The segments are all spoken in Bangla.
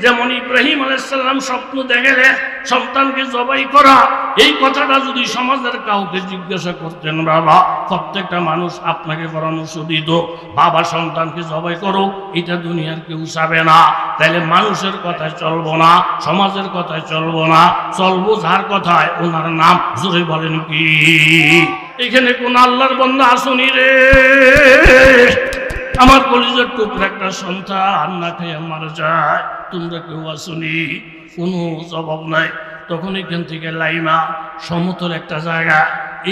যেমন ইব্রাহিম আলাইহিস সালাম স্বপ্ন দেখলেন সন্তানকে জবাই করা, এই কথাটা যদি সমাজের কাউকে জিজ্ঞাসা করতেন, বাবা প্রত্যেকটা মানুষ আপনাকে পরামর্শ দিত বাবা সন্তানকে জবাই করো, এটা দুনিয়ার কেউ চাবে না। তাইলে মানুষের কথায় চলবো না, সমাজের কথায় চলবো না, চলবো যার কথায়, ওনার নাম জোরে বলেন কি? এখানে কোন আল্লাহর বান্দা আসুনি রে? আমার কলিজার টুকরা একটা সন্তান না খেয়ে মারা যায়, তোমরা কেউ আসুনি? কোনো জবাব নাই। তখন এখান থেকে লাইমা সমতল একটা জায়গা,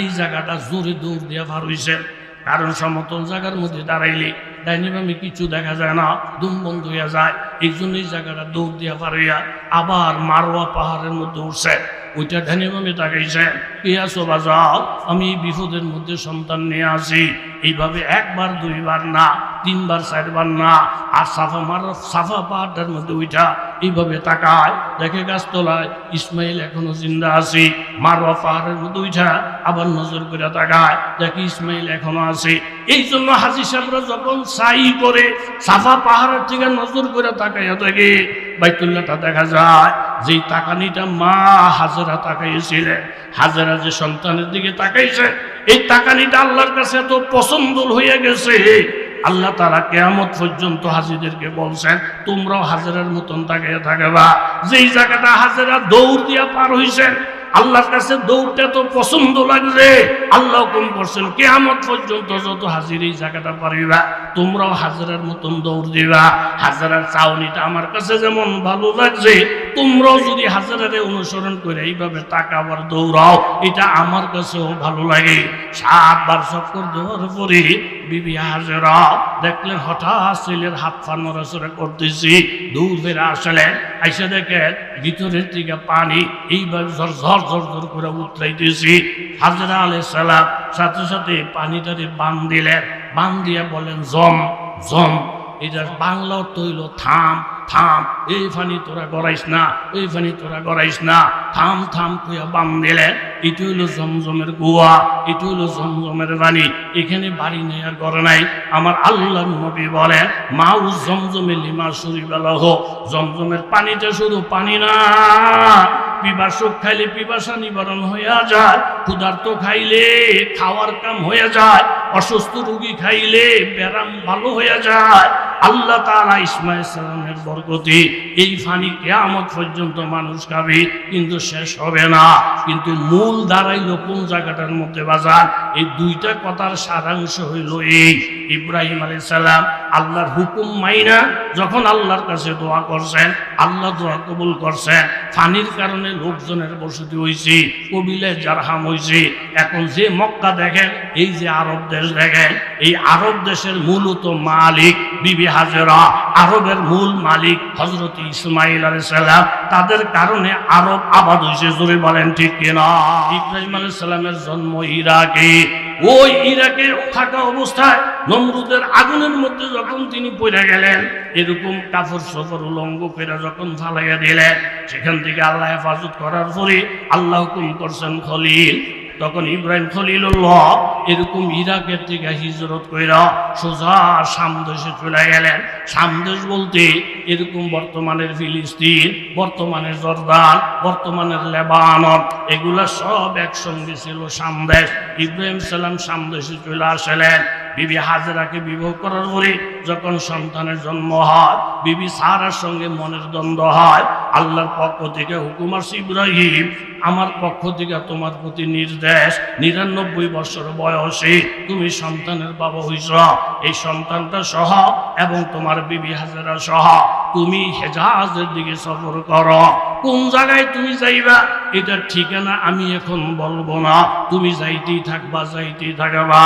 এই জায়গাটা জোরে দৌড় দিয়ে পার হইছেন, কারণ সমতল জায়গার মধ্যে দাঁড়াইলে ডাইনি বামে কিছু দেখা যায় না, দুম বন্ধ হইয়া যায়। এই জন্য এই জায়গাটা দৌড় দিয়া পার হইয়া আবার মারোয়া পাহাড়ের মধ্যে উঠছে। ওইটা ডাইনি বামে তাকাইছে, কে আছো বাজাও, আমি এই বিপদের মধ্যে সন্তান নিয়ে আসি। এইভাবে একবার দুইবার না, তিনবার চারবার না, আর সাফা পাহাড়টার মধ্যে ওইটা এইভাবে তাকায়, দেখে গাছতলায় ইসমাইল এখনো জিন্দা আছে। মারোয়া পাহাড়ের মধ্যে ওইটা আবার নজর করে তাকায়, দেখে ইসমাইল এখনো আছে। এই জন্য হাজী সাহেবরা যখন সাই করে সাফা পাহাড়ের থেকে নজর করে তাকাইয়া থাকে, বাইতুল্লাহটা দেখা যায়। যেই তাকানিটা মা হাজেরা তাকাইছিলেন, হাজেরা যে সন্তানের দিকে তাকাইছে, এই তাকানিটা আল্লাহর কাছে এত পছন্দ হয়ে গেছে, আল্লাহ তাআলা কিয়ামত পর্যন্ত হাজীদেরকে বলছেন তোমরাও হাজেরার মতন তাকাইয়া থাকবা। যেই জায়গাটা হাজেরা দৌড় দিয়া পার হইছেন, আল্লাহর কাছে দৌড়টা তো পছন্দ লাগছে, আল্লাহ হুকুম করছেন কিয়ামত পর্যন্ত যত হাজির এই জায়গাটা পারিবা তোমরাও হাজেরার মতন দৌড় দিবা। হাজেরার চাউনিটা আমার কাছে যেমন ভালো লাগছে, তোমরাও যদি হাজেরারে অনুসরণ করে এইভাবে তাকাবার দৌড়াও, এটা আমার কাছেও ভালো লাগে। 7 বার চক্কর দেওয়ার পরে বিবি হাজেরা দেখলেন হঠাৎ ছেলের হাত পা নড়াচড়া করতেছি, দূর বেড়ে আসলেন, আইসা দেখেন ভিতরের দিকে পানি এইভাবে ঝর ঝর ঝর ঝর করে উতরাইতেছি। হাজেরা আলাইহিস সালাম সাথে সাথে পানিটারে বান দিলেন, বান দিয়ে বলেন জম জম। এটার বাংলা অর্থ হইল থাম থাম, এই পানি তোরা গড়াইস না, এই পানি তোরা গড়াইস না, থাম থাম কইয়া বান দিলেন। এটা হইল জমজমের গুয়া, এটা হইল জমজমের পানি। এখানে বাড়ি নেই আর ঘর নাই। আমার আল্লাহর নবী বলেন মাউ জমজমে লিমা শরীবালাহ, জমজমের পানিটা শুধু পানি না, পিপাসুক খাইলে পিপাসা নিবারণ হইয়া যায়, ক্ষুধার্ত খাইলে খাওয়ার কাম হইয়া যায়, অসুস্থ রোগী খাইলে ব্যারাম ভালো হইয়া যায়। আল্লাহ তাআলা ইসমাঈল সালামের বরকতে এই পানি কিয়ামত পর্যন্ত মানুষ খাবে, কিন্তু শেষ হবে না। কিন্তু মূল দাঁড়াইল কোন জায়গাটার মধ্যে বাজার? এই দুইটা কথার সারাংশ হইল এই, ইব্রাহিম আলাইহিস সালাম আল্লাহর হুকুম মাইনা যখন আল্লাহর কাছে দোয়া করছেন, আল্লাহ দোয়া কবুল করছেন। পানির কারণে লোকজনের বসতি হয়েছে, কবিলায় জারহাম হয়েছে। এখন যে মক্কা দেখেন, এই যে আরব দেশ দেখেন, এই আরব দেশের মূলত মালিক বিবি হাজেরা, আরবের মূল মালিক হযরত ইসমাঈল আলাইহিস সালাম। তাদের কারণে আরব আবাদ হয়েছে, জোরে বলেন ঠিক কিনা? ইব্রাহিম আলাইহিস সালামের জন্ম ইরাকে। ওই ইরাকে থাকা অবস্থায় নমরুদের আগুনের মধ্যে যখন তিনি পড়ে গেলেন, এরকম কাপড় সফর উলঙ্গ করে যখন ফালাইয়া দিলেন, সেখান থেকে আল্লাহ হেফাজত করার পরে আল্লাহ হুকুম করছেন খলিল। তখন ইব্রাহিম খলিলুল্লাহ এরকম ইরাকের থেকে হিজরত কইরা সোজা শাম দেশে চলে গেলেন। শাম দেশ বলতে এরকম বর্তমানের ফিলিস্তিন, বর্তমানের জর্দান, বর্তমানের লেবানন, এগুলা সব একসঙ্গে ছিল শাম দেশ। ইব্রাহিম সালাম শাম দেশে চলে আসলেন। বিবি হাজেরাকে বিবাহ করার পরে যখন সন্তানের জন্ম হয়, বিবি সারার সঙ্গে মনের দ্বন্দ্ব হয়। আল্লাহর পক্ষ থেকে হুকুম আসে, ইব্রাহিম আমার পক্ষ থেকে তোমার প্রতি নির্দেশ, 99 বছর বয়সে তুমি সন্তানের বাবা হইছ। এই সন্তানটা সহ এবং তোমার বিবি হাজেরা সহ তুমি হেজাজের দিকে সফর করো। কোন জায়গায় তুমি যাইবা এটার ঠিকানা আমি এখন বলবো না, তুমি যাইতেই থাকবা, যাইতেই থাকবা।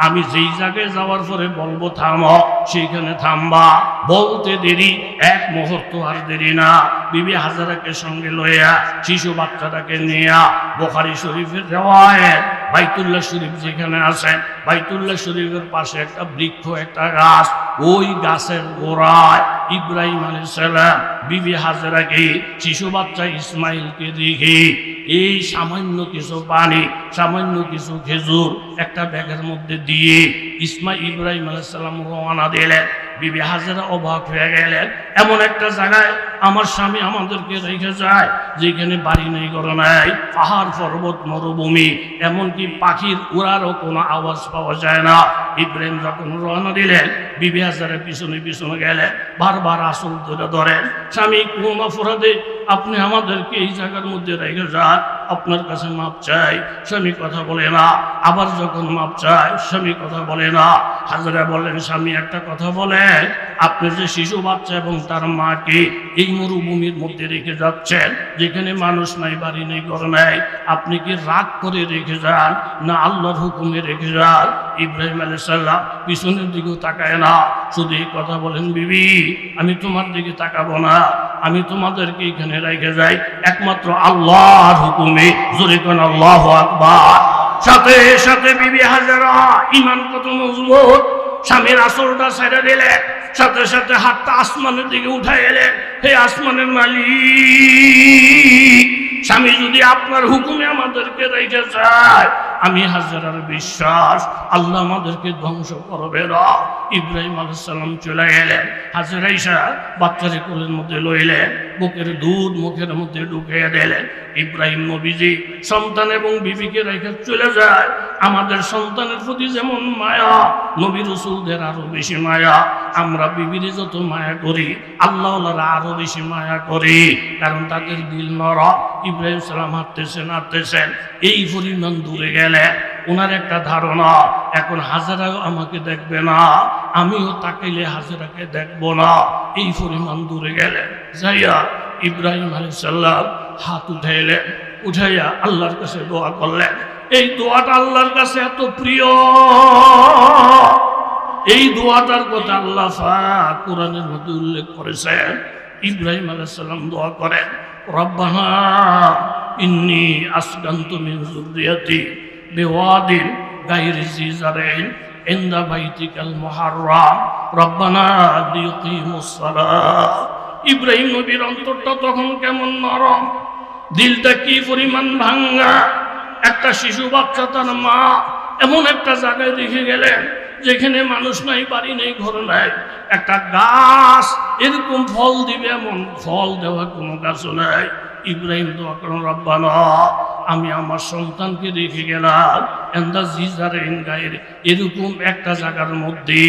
আমি যেই জায়গায় যাওয়ার পরে বলবো থামো, সেইখানে থামবা। বলতে দেরি, এক মুহূর্ত আর দেরি না। বিবি হাজেরাকে সঙ্গে লইয়া শিশু বাচ্চাটাকে নিয়ে বুখারী শরীফের রিওয়ায়াত, বাইতুল্লাহ শরীফ যেখানে আছে, বাইতুল্লাহ শরীফের পাশে একটা বৃক্ষ, একটা গাছ, ওই গাছের গোড়ায় ইব্রাহিম আলাইহিস সালাম বিবি হাজেরাকে, শিশু বাচ্চা ইসমাইলকে দেখে এই সামান্য কিছু পানি, সামান্য কিছু খেজুর একটা ব্যাগের মধ্যে দিয়ে ইব্রাহিম আলাইহিস সালাম রওনা দিলেন। বিবি হাজেরা অবাক হয়ে গেলেন। এমন একটা জায়গায় আমার স্বামী আমাদেরকে রেখে যায় যেখানে বাড়ি নেই ঘর নাই, পাহাড় পর্বত মরুভূমি, এমনকি পাখির উড়ারও কোনো আওয়াজ পাওয়া যায় না। ইব্রাহিম যখন রওনা দিলেন, বিবি হাজারা পিছনে পিছনে গেলেন, বারবার আসল ধরে ধরেন, স্বামী কোন অপরাধে আপনি আমাদেরকে এই জায়গার মধ্যে রেখে যান, আপনার কাছে মাপ চাই। স্বামী কথা বলে না। আবার যখন মাপ চায়, স্বামী কথা বলে না। হাজারা বললেন, স্বামী একটা কথা বলেন, আপনি যে শিশু বাচ্চা এবং তার মাকে এই মরুভূমির মধ্যে রেখে যাচ্ছেন, যেখানে মানুষ নাই, বাড়ি নেই, ঘর নাই, আপনি কি রাগ করে রেখে যান না আল্লাহর হুকুমে রেখে যান? ইব্রাহিম আলাইহিস সালাম পিছনের দিকেও তাকায় না, শুধু এই কথা বলেন, বিবি আমি তোমার দিকে তাকাবো না, আমি তোমাদেরকে এখানে রেখে যাই একমাত্র আল্লাহর হুকুমে। জোরে কোন আল্লাহু আকবার। সাথে সাথে বিবি হাজারা ঈমান কত মজবুত, স্বামীর আসলটা ছেড়ে দিলেন, সাথে সাথে হাতটা আসমানের দিকে উঠাই এলেন, হে আসমানের মালিক, স্বামী যদি আপনার হুকুমে আমাদেরকে রেখে যায়, আমি হাজারার বিশ্বাস আল্লাহ আমাদেরকে ধ্বংস করবে না। ইব্রাহিম আলাইহিস সালাম চলে গেলেন, হাজারা ঈশা বাচ্চারে কোলের মধ্যে লইলেন, বুকের দুধ মুখের মধ্যে ঢুকিয়ে দিলেন। ইব্রাহিম নবীজি সন্তান এবং বিবিকে রেখে চলে যায়। আমাদের সন্তানের প্রতি যেমন মায়া, নবী রাসূলদের আরো বেশি মায়া। আমরা বিবির যত মায়া করি, আল্লাহওয়ালারা আরো বেশি মায়া করি, কারণ তাদের দিল নরম। ইব্রাহিম সালাম হাঁটতেছেন, এই পরিমাণ দূরে গেলেন, ওনার একটা ধারণা, এখন হাজারাও আমাকে দেখবে না, আমিও তাকাইলে হাজারাকে দেখবো না। এই পরিমাণ দূরে গেলেন, যাইয়া ইব্রাহিম আলাইহিস সালাম হাত উঠাইলেন, উঠাইয়া আল্লাহর কাছে দোয়া করলেন। এই দোয়াটা আল্লাহর কাছে এত প্রিয়, এই দোয়াটার কথা আল্লাহ পাক কোরআনের মধ্যে উল্লেখ করেছেন। ইব্রাহিম আলাইহিস সালাম দোয়া করেন, রব্বানা ইন্নী আসকানতু মিন যুররিয়াতি বিওয়াদিন গায়রি জি জারইন ইনদা বাইতিকাল মুহাররাম রব্বানা লিয়ুকিমুস সালাহ। ইব্রাহিম নবীর অন্তরটা তখন কেমন নরম, দিলটা কি পরিমাণ ভাঙ্গা। একটা শিশু বাচ্চা তার মা এমন একটা জায়গায় রেখে গেলেন যেখানে মানুষ নাই, বাড়ি নেই, ঘর নাই, একটা গাছ এরকম ফল দিবে এমন ফল দেওয়া কোনো গাছও নাই। ইব্রাহিম দোয়া করেন, রব্বানা আমি আমার সন্তানকে রেখে গেলাম এন্দা জিজারেন গায়ের এরকম একটা জায়গার মধ্যে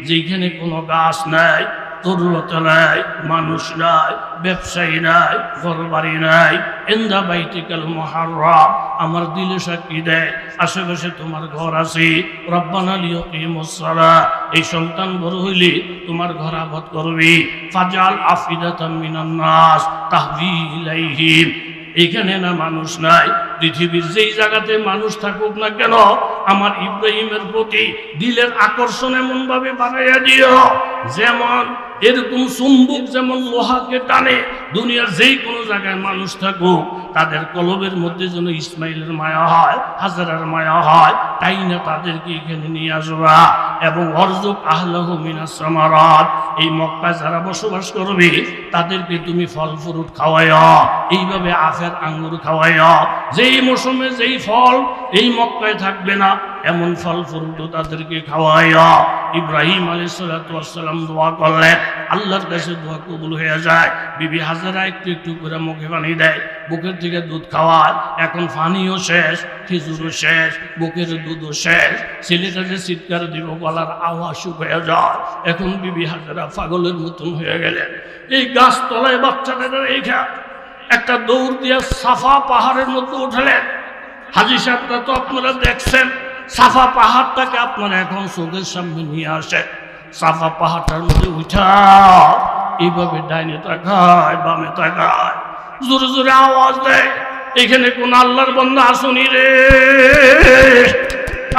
যেখানে কোনো গাছ নাই, তরুলতা নাই, মানুষ নাই, ব্যবসায়ী নাই, ঘর বাড়ি নাই, এন্দা বাইতিকাল মুহাররাম আমার দিলে সাক্ষী দেয় আশেপাশে তোমার ঘর আছে। রব্বানা লিয়ুকিমুস সালাহ, এই সন্তান বড় হইলে তোমার ঘর আবাদ করবি। ফাজাল আফিদাতাম মিনান নাস তাহবি ইলাইহিম, এখানে না মানুষ নাই, পৃথিবীর যেই জায়গাতে মানুষ থাকুক না কেন, আমার ইব্রাহিমের প্রতি দিলের আকর্ষণ এমন ভাবে বাড়াইয়া দিও, যেমন এরকম চুম্বক যেমন লোহাকে টানে, দুনিয়ার যেই কোনো জায়গায় মানুষ থাকুক তাদের কলবের মধ্যে যেন ইসমাইলের মায়া হয়, হাজারার মায়া হয়, তাই না তাদেরকে এখানে নিয়ে আসবা। এবং অরজুক আহলাহু মিনাস সামারাত, এই মক্কায় যারা বসবাস করবে তাদেরকে তুমি ফল ফ্রুট খাওয়াইয়া, এইভাবে আখের আঙ্গুর খাওয়াইয়া, যেই মৌসুমে যেই ফল এই মক্কায় থাকবে না এমন ফল ফ্রুটও তাদেরকে খাওয়াইয়া। ইব্রাহিম আলাইহিস সালাতু ওয়াস সালাম দোয়া করলেন, আল্লাহর কাছে দোয়া কবুল হয়ে যায়। বিবি হাজারা একটু একটু করে মুখে পানি দেয়, বুকের থেকে দুধ খাওয়ায়, এখন পানিও শেষ, খেজুরও শেষ, বুকের দুধও শেষ। ছেলেটা যে চিৎকার দিব গলার আওয়াজ শুকিয়ে যায়। এখন বিবি হাজারা পাগলের মতন হয়ে গেলেন। এই গাছতলায় বাচ্চাটা রেখা একটা দৌড় দিয়ে সাফা পাহাড়ের মধ্যে উঠলেন। হাজী সাহেবরা তো আপনারা দেখছেন, সাফা পাহাড়টাকে আপনারা এখন চোখের সামনে নিয়ে আসে। সাফা পাহাড়টার মধ্যে উঠা এইভাবে ডাইনে তাকায়, বামে তাকায়, জোরে জোরে আওয়াজ দেয়, এখানে কোন আল্লাহর বান্দা আসুনি রে?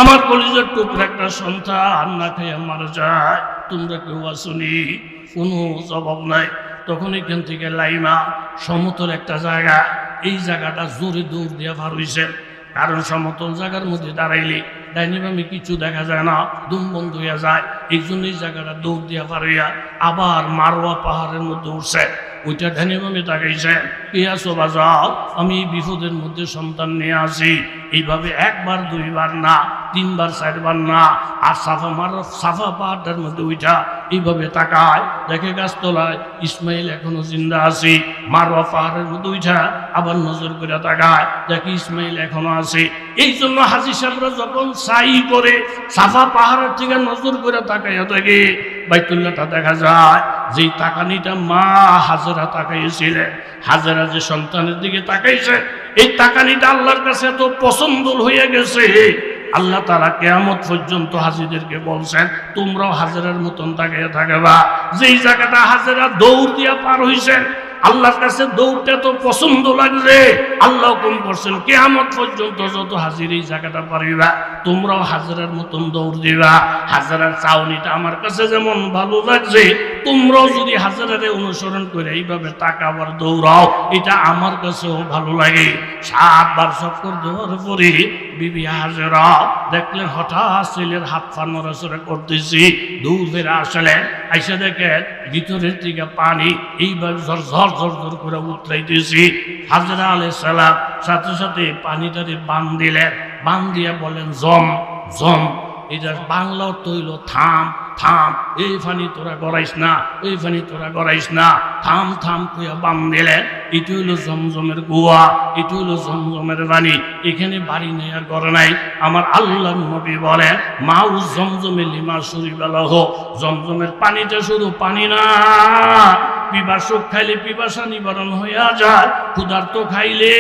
আমার কলিজার টুকরা একটা সন্তান না খেয়ে মারা যায়, তোমরা কেউ আসুনি? কোনো জবাব নাই। তখন এখান থেকে লাইমা সমতল একটা জায়গা, এই জায়গাটা জোরে দৌড় দিয়ে পার হইছেন, কারণ সমতল জায়গার মধ্যে দাঁড়াইলে ডাইনি বামে কিছু দেখা যায় না, দুম বন্ধ হইয়া যায়। এই জন্য এই জায়গাটা দৌড় দিয়া পার হইয়া আবার মারোয়া পাহাড়ের মধ্যে উঠছে। ওইটা ধ্যানে বামে তাকাইছেন, কে আছো বাজাও, আমি এই বিপদের মধ্যে সন্তান নিয়ে আসি। এইভাবে একবার দুইবার না, তিনবার চারবার না। আর সাফা পাহাড়টার মধ্যে ওইটা এইভাবে তাকায়, দেখে গাছতলায় ইসমাইল এখনো জিন্দা আছে। মারওয়া পাহাড়ের মধ্যে ওইটা আবার নজর করে তাকায়, দেখে ইসমাইল এখনো আছে। এই জন্য হাজী সাহেবরা যখন সাই করে সাফা পাহাড়ের থেকে নজর করে তাকাইয়া থাকে, বাইতুল্লাহটা দেখা যায়। যেই তাকানিটা মা হাজেরা তাকাইছিলেন, হাজেরা যে সন্তানের দিকে তাকাইছে, এই তাকানিটা আল্লাহর কাছে এত পছন্দ হয়ে গেছে, আল্লাহ তাআলা কিয়ামত পর্যন্ত হাজীদেরকে বলছেন তোমরাও হাজেরার মতন তাকাইয়া থাকবা। যেই জায়গাটা হাজেরা দৌড় দিয়া পার হইছেন, আল্লাহর কাছে দৌড়টা তো পছন্দ লাগছে, আল্লাহ হুকুম করছেন কিয়ামত পর্যন্ত যত হাজির এই জায়গাটা পারিবা তোমরাও হাজেরার মতন দৌড় দিবা। হাজেরার চাউনিটা আমার কাছে যেমন ভালো লাগছে, তোমরাও যদি হাজেরারে অনুসরণ করে এইভাবে তাকাবার দৌড়াও, এটা আমার কাছেও ভালো লাগে। 7 বার চক্কর দেওয়ার পরে বিবি হাজেরা দেখলেন হঠাৎ ছেলের হাত পা নড়াচড়া করতেছি, দূর ফেরে আসলেন, আইসা দেখেন ভিতরের দিকে পানি এইভাবে ঝরঝর ঝরঝর করে উতরাইতেছি। হাজেরা আলাইহিস সালাম সাথে সাথে পানিটারে বান দিলেন, বান দিয়ে বলেন জম জম। এটার বাংলা অর্থ হইল থাম থাম, এই পানি তোরা গড়াইস না, এই পানি তোরা গড়াইস না, থাম থাম কইয়া বাম দিলেন। এটি হইল জমজমের গুয়া, এটি হইল জমজমের পানি। এখানে বাড়ি নেই আর ঘর নাই। আমার আল্লাহর নবী বলেন মাউ জমজমে লিমা শরীবালাহ, জমজমের পানিটা শুধু পানি না, পিপাসুক খাইলে পিপাসা নিবারণ হইয়া যায়, ক্ষুধার্ত খাইলে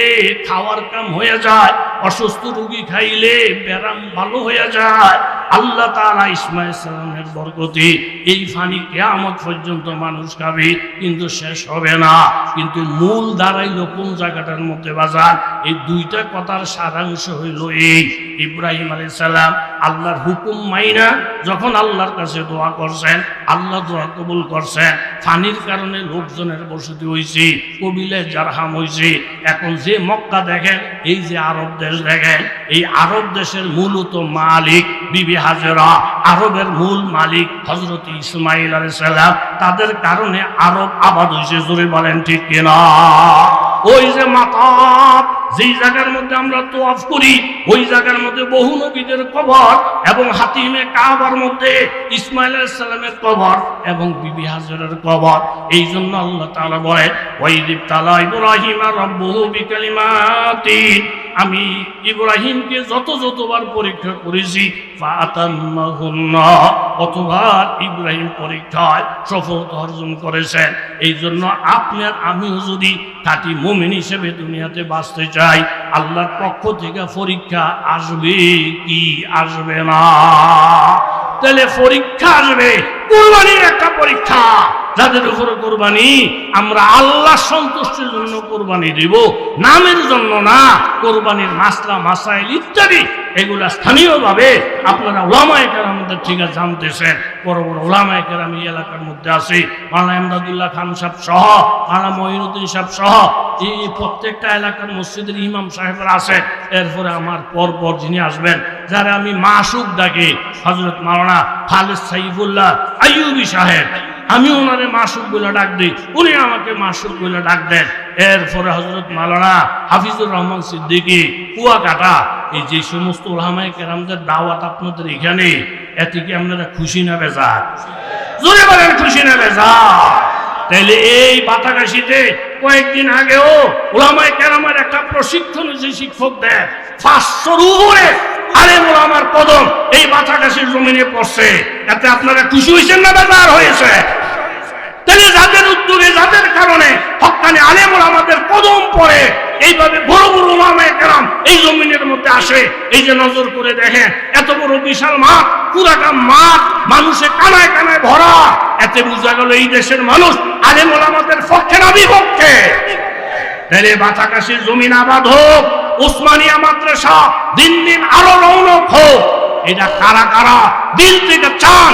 খাওয়ার কাম হইয়া যায়, অসুস্থ রোগী খাইলে ব্যারাম ভালো হইয়া যায়। আল্লাহ তাআলা ইসমাঈল সালামের বরকতে এই পানি কিয়ামত পর্যন্ত মানুষ খাবে, কিন্তু শেষ হবে না। কিন্তু মূল দাঁড়াইল কোন জায়গাটার মধ্যে বাজার? এই দুইটা কথার সারাংশ হইল এই, ইব্রাহিম আলাইহিস সালাম আল্লাহর হুকুম মাইনা যখন আল্লাহর কাছে দোয়া করছেন, আল্লাহ দোয়া কবুল করছেন। পানির কারণে লোকজনের বসতি হয়েছে, কবিলায় জারহাম হয়েছে। এখন যে মক্কা দেখেন, এই যে আরব দেশ দেখেন, এই আরব দেশের মূলত মালিক বিবি হাজেরা, আরবের মূল মালিক হযরত ইসমাঈল আলাইহিস সালাম। তাদের কারণে আরব আবাদ হয়েছে, জোরে বলেন ঠিক কিনা? ওই যে মাতাব যেই জায়গার মধ্যে আমরা তোয়াফ করি, ওই জায়গার মধ্যে বহু নবীদের কবর, এবং হাতিমে কাবার মধ্যে ইসমাঈল আলাইহিস সালামের কবর এবং বিবি হাজেরার কবর। এই জন্য আল্লাহ তাআলা বলে ওয়াইদিব তালা ইব্রাহিম রাব্বুহু বিকালিমাতিন, আমি ইব্রাহিমকে যতবার পরীক্ষা করেছি ফাতান্নাহুন্না, অতবার ইব্রাহিম পরীক্ষায় সফলতা অর্জন করেছেন। এই জন্য আপনি আর আমিও যদি খাঁটি মুমিন হিসেবে দুনিয়াতে বাঁচতে চাই, আল্লাহর পক্ষ থেকে পরীক্ষা আসবে কি আসবে না? তাহলে পরীক্ষা আসবে, কুরবানির একটা পরীক্ষা। যাদের উপরে কোরবানি আমরা আল্লাহ সন্তুষ্টির জন্য কোরবানি দিব, নামের জন্য না। কোরবানির মাসলা মাসাইল ইত্যাদি এগুলা স্থানীয়ভাবে আপনারা উলামায়ে কেরামদের থেকে জানতেছেন। বড় বড় উলামায়ে কেরাম এই এলাকার মধ্যে আছে, মাওলানা ইমদাদুল্লাহ খান সাহেব সহ, মাওলানা মঈনুদ্দিন সাহেব সহ, এই প্রত্যেকটা এলাকার মসজিদের ইমাম সাহেবরা আছেন। এরপরে আমার পরপর যিনি আসবেন, যারা আমি মাসুক ডাকি, হযরত মাওলানা খালেদ সাইফুল্লাহ আইয়ুবী সাহেব, আমি ওনারে মাসুক বলে ডাক দিই, উনি আমাকে মাসুক বলে ডাক দেন। এরপরে হযরত মাওলানা হাফিজুর রহমান সিদ্দিকী কুয়াকাটা। এই যে সমস্ত উলামায়ে কেরামদের দাওয়াত আপনাদের এখানে, এতে কি আপনারা খুশি না বেজার? জোরে বলেন খুশি না বেজার? তাইলে এই বাতাকাশিতে কয়েকদিন আগেও উলামায়ে কেরামের একটা প্রশিক্ষণ যে শিক্ষক দেয়, 500-র উপরে আলেম উলামার কদম এই বাতাকাশির জমিনে পড়ছে। এতে আপনারা খুশি হয়েছেন না বেজার হয়েছে? তাহলে যাদের উদ্যোগে, যাদের কারণে হক্কানি আলেম উলামাদের কদম পড়ে, এইভাবে বড় বড় উলামায়ে কেরাম এই জমিনের মধ্যে আসে। এই যে নজর করে দেখেন, এত বড় বিশাল মাঠ, পুরাটা মাঠ মানুষে কানায় কানায় ভরা। এতে বোঝা গেল এই দেশের মানুষ আলেম উলামাদের পক্ষে না বিপক্ষে। তাহলে বাতাকাশির জমিন আবাদ হোক, উসমানিয়া মাদ্রাসা দিন দিন আরো রৌনক হোক। এটা কারা কারা দিল থেকে চান?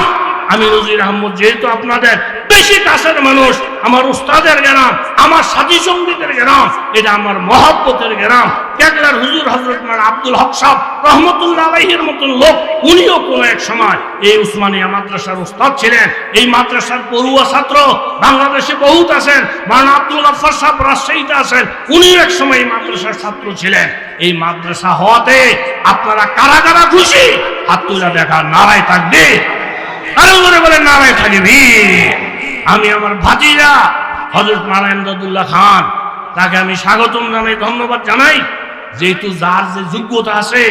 আমি নজির আহমদ যেহেতু আপনাদের বেশি কাছের মানুষ, আমার উস্তাদের গ্রাম, আমার সাথী সঙ্গীদের গ্রাম, এটা আমার মহব্বতের গ্রাম। কেকলার হুজুর হযরত মাওলানা আব্দুল হক সাহেব রহমতুল্লাহ আলাইহির মতন লোক, উনিও কোনো এক সময় এই উসমানিয়া মাদ্রাসার উস্তাদ ছিলেন। এই মাদ্রাসার পড়ুয়া ছাত্র বাংলাদেশে বহুত আছেন। মাওলানা আব্দুল গফফার সাহেব রাজশাহীতে আছেন, উনিও এক সময় এই মাদ্রাসার ছাত্র ছিলেন। এই মাদ্রাসা হওয়াতে আপনারা কারা কারা খুশি? হাত তুলে দেখা, নারায় তাকবীর, আরো জোরে বলেন নারায় তাকবীর। আমি আমার ভাতিজা হযরত মাওলানা ইমদাদুল্লাহ খান, তাকে আমি স্বাগতম জানাই, ধন্যবাদ জানাই। যেহেতু যার যে যোগ্যতা আছে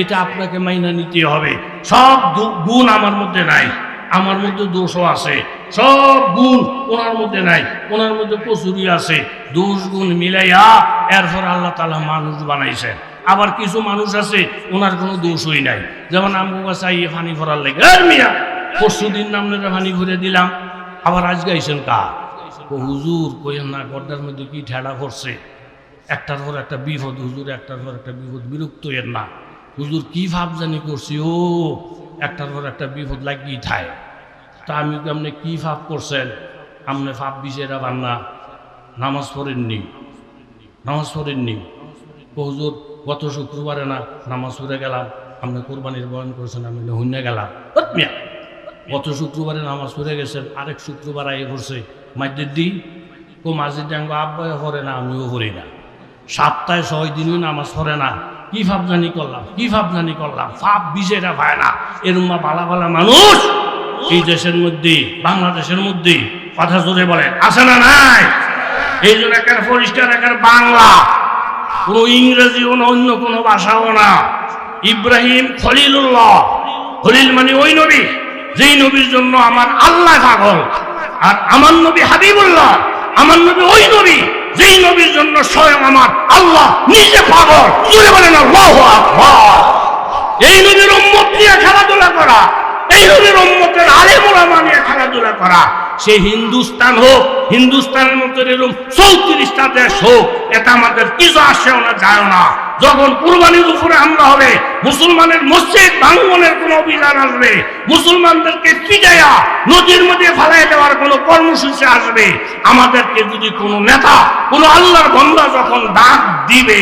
এটা আপনাকে মাইনা নিতে হবে। সব গুণ আমার মধ্যে নাই, আমার মধ্যে দোষও আছে। সব গুণ ওনার মধ্যে নাই, ওনার মধ্যে কসুরি আছে। দোষ গুণ মিলাইয়া এরপর আল্লাহ তাআলা মানুষ বানাইছেন। আবার কিছু মানুষ আছে ওনার কোনো দোষই নাই, যেমন আমগো চাই পানি ভরার লেগে মিয়া পরশুদিন নামনে পানি ভরে দিলাম, আবার আজ গাইছেন কা হুজুর কইেন না, গড্ডার মধ্যে কি ঠেলা করছে, একটার পর একটা বিপদ হুজুর, একটার পর একটা বিপদ, বিরক্ত এর না হুজুর, কি ভাব জানি করছি, ও একটার পর একটা বিপদ লাগিয়ে থায়। তা আমি আপনি কি ভাব করছেন? আপনি ভাব বিষেরা বান্না নামাজ পড়েননি, নামাজ পড়েননি। হুজুর গত শুক্রবারে না নামাজ পড়ে গেলাম, আপনি কোরবানির বয়ান করেছেন, আমি হইনা গেলাম। গত শুক্রবারে নামাজ পড়ে গেছেন, আরেক শুক্রবার আগে পড়ছে মাইদের দিন ও মাঝির ডাঙ্গ আব্বাইও পড়ে না, আমিও পড়ি না, সপ্তাহে 6 দিনই নামাজ পড়ে না। কি ভাবজানি করলাম, কি ভাবজানি করলাম, ফাপ বিষয়টা ভাই না। এরম ভালা ভালা মানুষ এই দেশের মধ্যে, বাংলাদেশের মধ্যে, কথা জোরে বলেন, আছে না নাই? এই জন্য একটা পরিষ্কার একটা বাংলা, কোনো ইংরেজিও না, অন্য কোনো ভাষাও না। ইব্রাহিম খলিলুল্লাহ, খলিল মানে ওই নবী যেই নবীর জন্য আমার আল্লাহ পাগল, আর আমার নবী হাবিবুল্লাহ, আমার নবী ওই নবী যেই নবীর জন্য স্বয়ং আমার আল্লাহ নিজে পাগল। জোরে বলেন আল্লাহু আকবার। এই নবীর উম্মত নিয়ে খেলাধুলা করা, এই নবীর উম্মতের আলেম ওলামা নিয়ে খেলাধুলা করা, সে হিন্দুস্তান হোক, হিন্দুস্তানের মতো এরকম 34টা দেশ হোক, এটা আমাদের কিছু আসেও না, যায় না। যখন কুরবানির উপরে হামলা হবে, মুসলমানের মসজিদ ভাঙনের কোন অভিযান আসবে, মুসলমানদেরকে পিটাইয়া নদীর মধ্যে ফেলাই দেওয়ার কোন কর্মসূচি আসবে, আমাদেরকে যদি কোন নেতা, কোন আল্লাহর বান্দা যখন ডাক দিবে,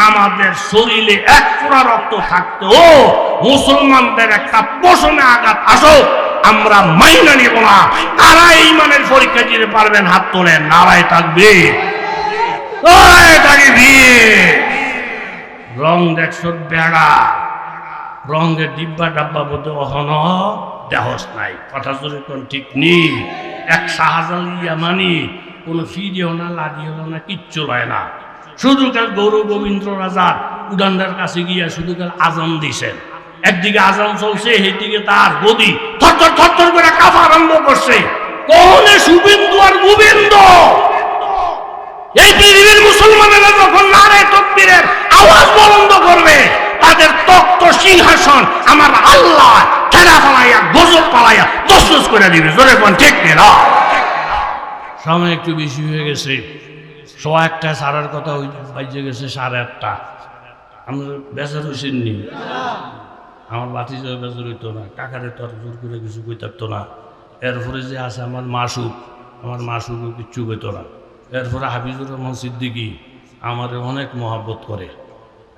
আমাদের শরীরে এক ফোঁটা রক্ত থাকতেও মুসলমানদের একটা পশমে আঘাত আসুক, আমরা মাইনা নিব না। কারা ইমানের পরীক্ষা দিতে পারবেন? হাত তোলেন, নারায় তাকবীর, নারায় তাকবীর। রং দেখছো বেড়া, রঙের ডিব্বা ডাব্বা বোধ অহন দেহস নাই, কথা জোরে কোন ঠিক নেই। এক শাহজাল ইয়ামানি কোনো ফিরিও না, লাগিও না, কিচ্ছু লয় না, শুধু কাল গৌর গোবিন্দ রাজার উডান্ডার কাছে গিয়া শুধু কাল আজান দিছেন। একদিকে আজান চলছে, সেইদিকে তার গদি থরথর থরথর করে কাঁপা আরম্ভ করছে। কোনে শুভেন্দু আর গোবিন্দ, এই পৃথিবীর মুসলমানেরা যখন নারায়ে তাকবীরের আওয়াজ বন্ধ করবে, তাদের তখ্ত সিংহাসন আমার আল্লাহ ঠেলা পালাইয়া, গজব পালাইয়া তসতস করে দিবে। জোরে কোন ঠিক না? সময় একটু বেশি হয়ে গেছে, 1:01 সারার কথা বাজে গেছে 8:30। আমরা বেচার হইছেন নি? আমার বাতি যাওয়া বেচার হইতো না, কাকারে তো আর জোর করে কিছু কই থাকতো না। এরপরে যে আছে আমার মাসুক, আমার মাসুকও কিচ্ছু কইতো না। এরপরে হাফিজুর রহমান সিদ্দিকী আমারে অনেক মহব্বত করে,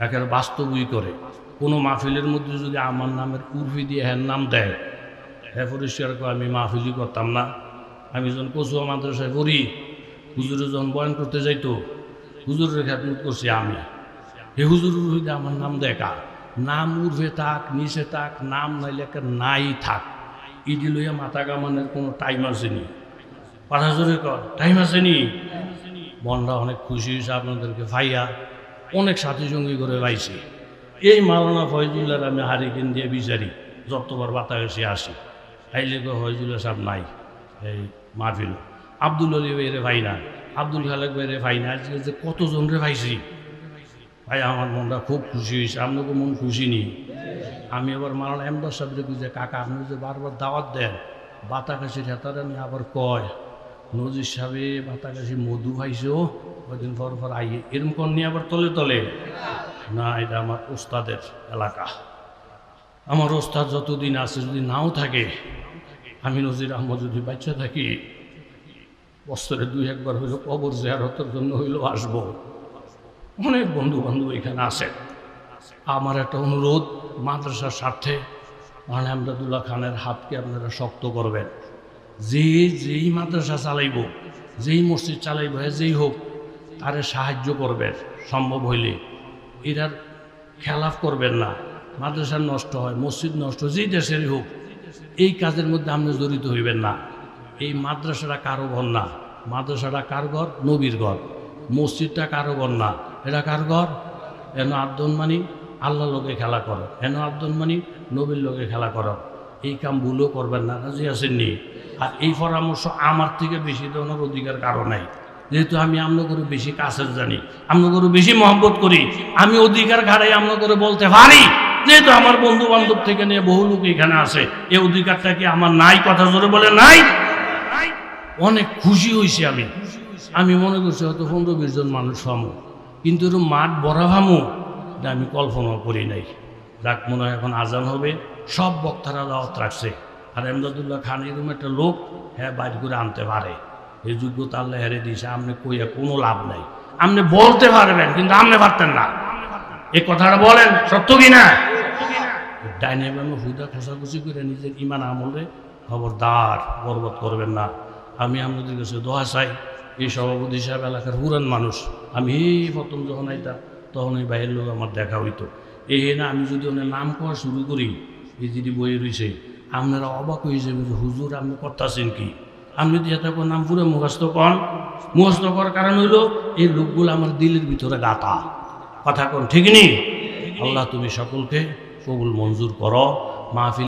একেবারে বাস্তবই করে। কোনো মাহফিলের মধ্যে যদি আমার নামের উর্ফি দিয়ে হ্যার নাম দেয়, হ্যাঁ পরিষ্কার করে আমি মাহফিলই করতাম না। আমি যখন কচুয়া মাদ্রাসায় পড়ি, হুজুরে যখন বয়ান করতে যাইতো, হুজুরের খেদমত করছি আমি। হে হুজুর উর্ফিতে আমার নাম দেখা, নাম উর্ফে থাক, নিচে থাক, নাম নাইলে একটা নাই থাক, ইডি লইয়া মাথা কামানের কোনো টাইম আসেনি। কথা জোরে কর, টাইম আসেনি। মনটা অনেক খুশি হয়েছে আপনাদেরকে ভাইয়া, অনেক সাথী সঙ্গী করে পাইছি। এই মাওলানা ফয়জুল্লাহর আমি হারিকেন দিয়ে বিচারি, যতবার বাতাসে আসি, আইলে তো ফয়জুল্লাহ সাহেব নাই এই মাহফিল। আব্দুল আলী ভাইরে ভাই না, আব্দুল খালেক ভাইরে ভাই না, আজকে যে কতজন রে ভাইছি ভাই, আমার মনটা খুব খুশি হয়েছে। আপনাকে মন খুশি নি? আমি আবার মাওলানা এমদাদ সাহেবরে বুঝে, কাকা আপনি যে বারবার দাওয়াত দেন, বাতাকাশির হেতারে আমি আবার কয় নজির সাহেবে বাতাকাশি মধু খাইছে, কদিন পর পর আইয়ে এরম কর নিয়ে আবার তলে তলে না, এটা আমার ওস্তাদের এলাকা। আমার ওস্তাদ যতদিন আছে, যদি নাও থাকে, আমি নজির আহমদ যদি বাচ্চা থাকি বছরে 2-1 হইলো কবর জিয়ারতের জন্য হইলেও আসবো। অনেক বন্ধু বান্ধব এখানে আছে। আমার একটা অনুরোধ, মাদ্রাসার স্বার্থে মানে আমদাদুল্লাহ খানের হাতকে আপনারা শক্ত করবেন। যেই মাদ্রাসা চালাইব, যেই মসজিদ চালাইব, যেই হোক তারে সাহায্য করবেন সম্ভব হইলে। এরার খেলাফ করবেন না। মাদ্রাসা নষ্ট হয়, মসজিদ নষ্ট, যেই দেশেরই হোক এই কাজের মধ্যে আপনি জড়িত হইবেন না। এই মাদ্রাসাটা কারো ঘর না, মাদ্রাসাটা কার ঘর? নবীর ঘর। মসজিদটা কারো ঘর না, এটা কার ঘর? এন আব্দুল মানি আল্লাহ লোকে খেলা করো, এন আব্দুল মানি নবীর লোকে খেলা করো। এই কাম ভুলও করবেন না, রাজি আসেননি? আর এই পরামর্শ আমার থেকে বেশি দেওয়ার অধিকার কারো নাই। যেহেতু আমি আপনাকে বেশি কাছের জানি, আপনাকে বেশি মহব্বত করি, আমি অধিকার ঘাড়ে আপনাকে বলতে পারি। যেহেতু আমার বন্ধু বান্ধব থেকে নিয়ে বহু লোক এখানে আছে, এই অধিকারটা কি আমার নাই? কথা জোরে বলে নাই। অনেক খুশি হয়েছি আমি মনে করছি হয়তো 15-20 জন মানুষ পামো, কিন্তু এরকম মাঠ ভরা ভামো এটা আমি কল্পনাও করি নাই। যাক, মনে হয় এখন আজান হবে, সব বক্তারা দাওয়াত রাখছে। আর আমদাদুল্লাহ খান এরকম একটা লোক, হ্যাঁ বাইর করে আনতে পারে, এই যোগ্যতা আল্লাহ হেরে দিয়েছে। আপনি কইয়া কোনো লাভ নাই। আপনি বলতে পারবেন কিন্তু আপনি পারতেন না। এই কথাটা বলেন সত্য কিনা? ডাইনে বামে হুদা খোঁচাখুচি করে নিজের ইমান আমলে খবরদার বরবাদ করবেন না। আমি আপনাদের কাছে দোয়া চাই, এই সভাপতি সাহেব এলাকার পুরান মানুষ, আমি এই প্রথম যখন আইতাম তখন এই বাইরের লোক আমার দেখা হইতো। এই না আমি যদি ওনার নাম করা শুরু করি, এই যদি বইয়ে রয়েছে, আপনারা অবাক হয়ে যাবেন যে হুজুর আপনি করতেছেন কি? আপনি দিয়ে থাকুন নাম পুরো মুখস্থ কন। মুখস্থ করার কারণ হইল এই লোকগুলো আমার দিলের ভিতরে গাতা। কথা কন ঠিক নেই? আল্লাহ তুমি সকলকে কবুল মঞ্জুর করো। মাহফিল